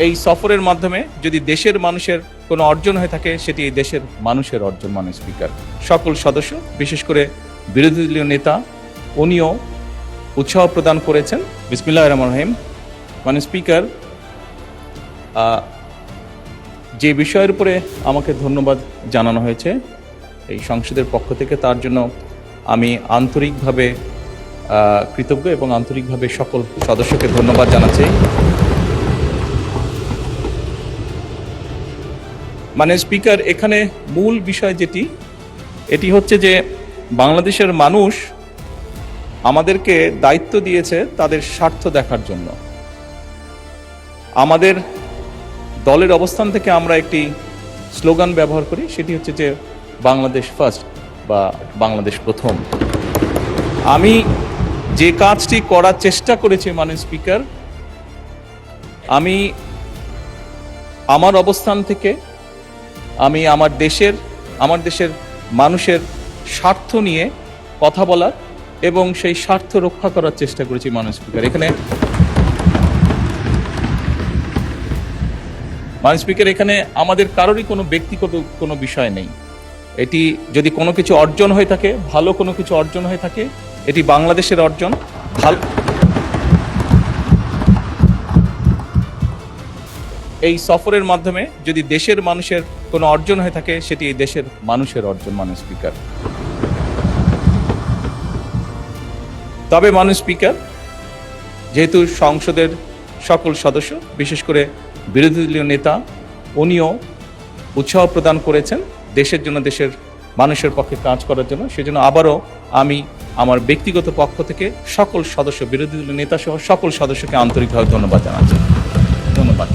এই সফরের মাধ্যমে যদি দেশের মানুষের কোনো অর্জন হয়ে থাকে সেটি এই দেশের মানুষের অর্জন। মাননীয় স্পিকার, সকল সদস্য বিশেষ করে বিরোধী দলীয় নেতা উনিও উৎসাহ প্রদান করেছেন। বিসমিল্লাহির রহমানির রহিম। মাননীয় স্পিকার, যে বিষয়ের উপরে আমাকে ধন্যবাদ জানানো হয়েছে এই সংসদের পক্ষ থেকে, তার জন্য আমি আন্তরিকভাবে কৃতজ্ঞ এবং আন্তরিকভাবে সকল সদস্যকে ধন্যবাদ জানাচ্ছি। মাননীয় স্পিকার, এখানে মূল বিষয় এটি হচ্ছে যে বাংলাদেশের মানুষ আমাদেরকে দায়িত্ব দিয়েছে তাদের স্বার্থ দেখার জন্য। আমাদের দলের অবস্থান থেকে আমরা একটি স্লোগান ব্যবহার করি, সেটি হচ্ছে যে বাংলাদেশ ফার্স্ট বা বাংলাদেশ প্রথম। আমি যে কাজটি করার চেষ্টা করেছি মাননীয় স্পিকার, আমি আমার অবস্থান থেকে আমি আমার দেশের মানুষের স্বার্থ নিয়ে কথা বলার এবং সেই স্বার্থ রক্ষা করার চেষ্টা করেছি মাননীয় স্পিকার। মাননীয় স্পিকার, এখানে আমাদের কারোরই কোনো ব্যক্তিগত কোনো বিষয় নেই। এটি যদি কোনো কিছু অর্জন হয়ে থাকে, ভালো কোনো কিছু অর্জন হয়ে থাকে, এটি বাংলাদেশের অর্জন। এই সফরের মাধ্যমে যদি দেশের মানুষের কোনো অর্জন হয়ে থাকে সেটি এই দেশের মানুষের অর্জন। মাননীয় স্পিকার, তবে মাননীয় স্পিকার, যেহেতু সংসদের সকল সদস্য বিশেষ করে বিরোধী দলীয় নেতা উনিও উৎসাহ প্রদান করেছেন দেশের জন্য, দেশের মানুষের পক্ষে কাজ করার জন্য, সেজন্য আবারও আমি আমার ব্যক্তিগত পক্ষ থেকে সকল সদস্য, বিরোধী দলীয় নেতা সহ সকল সদস্যকে আন্তরিকভাবে ধন্যবাদ জানাচ্ছি। ধন্যবাদ।